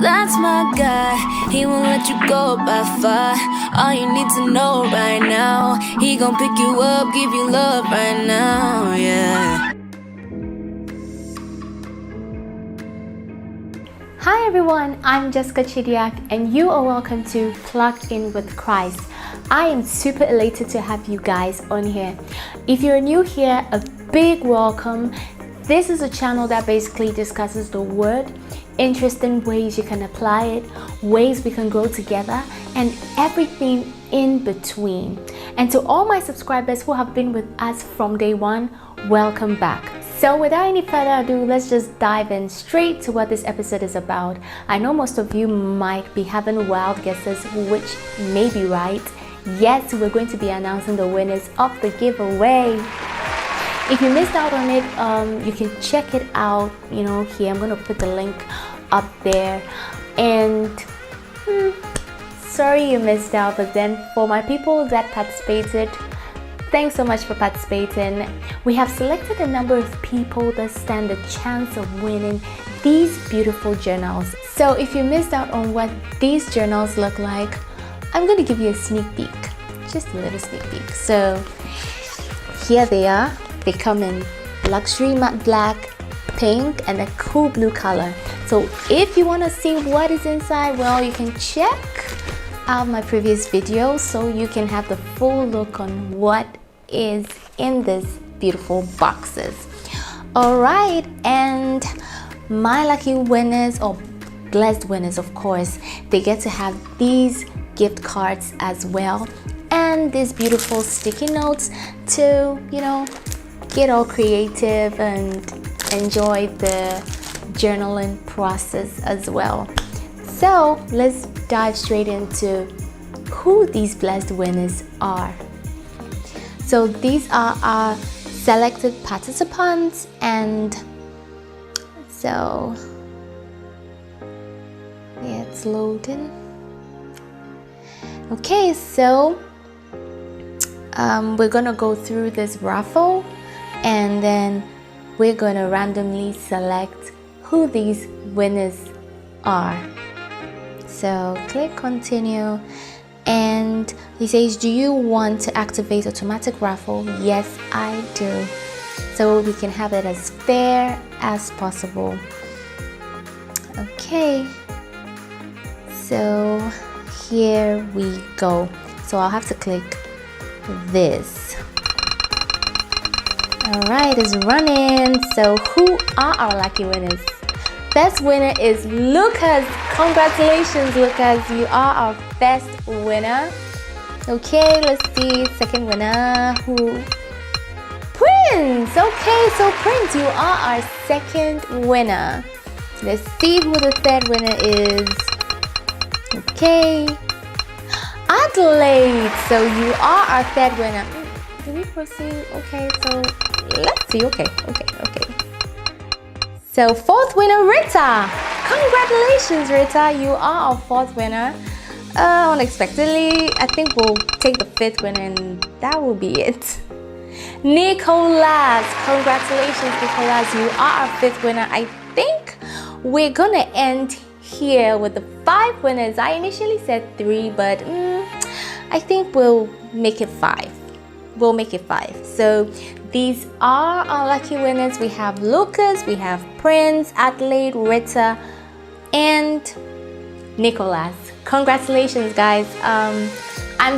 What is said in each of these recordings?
That's my guy, he won't let you go by far. All you need to know right now, he gon' pick you up, give you love right now, yeah. Hi everyone, I'm Jessica Chidiak and you are welcome to Plugged In with Christ. I am super elated to have you guys on here. If you're new here, a big welcome. This is a channel that basically discusses the word, interesting ways you can apply it, ways we can grow together, and everything in between. And to all my subscribers who have been with us from day one, welcome back. So without any further ado, let's just dive in straight to what this episode is about. I know most of you might be having wild guesses, which may be right. Yes, we're going to be announcing the winners of the giveaway. If you missed out on it, you can check it out, here. I'm going to put the link up there. And sorry you missed out, but then for my people that participated, thanks so much for participating. We have selected a number of people that stand a chance of winning these beautiful journals. So if you missed out on what these journals look like, I'm going to give you a sneak peek, just a little sneak peek. So here they are. They come in luxury matte black, pink, and a cool blue color. So if you want to see what is inside, well, you can check out my previous video so you can have the full look on what is in these beautiful boxes. All right, and my lucky winners, or blessed winners of course, they get to have these gift cards as well, and these beautiful sticky notes to get all creative and enjoy the journaling process as well. So let's dive straight into who these blessed winners are. So these are our selected participants, and so yeah, it's loading. Okay, so we're gonna go through this raffle, and then we're gonna randomly select who these winners are. So click continue, and he says, do you want to activate automatic raffle? Yes, I do. So we can have it as fair as possible. Okay, so here we go. So I'll have to click this. All right, it's running. So who are our lucky winners? First winner is Lucas. Congratulations, Lucas. You are our first winner. Okay, let's see. Second winner, who? Prince. Okay, so Prince, you are our second winner. Let's see who the third winner is. Okay, Adelaide. So you are our third winner. Do we proceed? Okay, so let's see. Okay. So fourth winner, Rita. Congratulations, Rita. You are our fourth winner. Unexpectedly, I think we'll take the fifth winner and that will be it. Nicholas. Congratulations, Nicholas. You are our fifth winner. I think we're gonna end here with the 5 winners. I initially said 3, but I think we'll make it 5. We'll make it 5. So these are our lucky winners. We have Lucas, we have Prince, Adelaide, Rita, and Nicholas. Congratulations, guys. I'm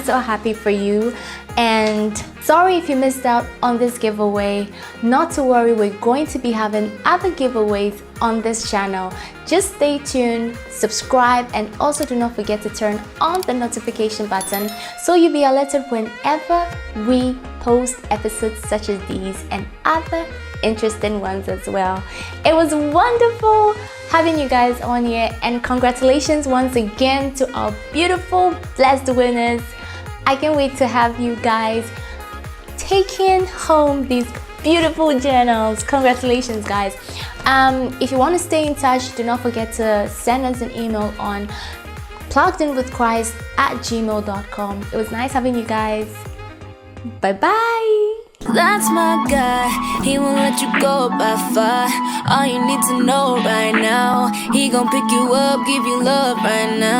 so happy for you, and sorry if you missed out on this giveaway. Not to worry, we're going to be having other giveaways on this channel. Just stay tuned, subscribe, and also do not forget to turn on the notification button so you'll be alerted whenever we post episodes such as these and other interesting ones as well. It was wonderful having you guys on here, and congratulations once again to our beautiful blessed winners. I can't wait to have you guys taking home these beautiful journals. Congratulations, guys. If you want to stay in touch, do not forget to send us an email on pluggedinwithchrist@gmail.com. It was nice having you guys. Bye bye. That's my guy, he won't let you go by far. All you need to know right now, he gon' pick you up, give you love right now.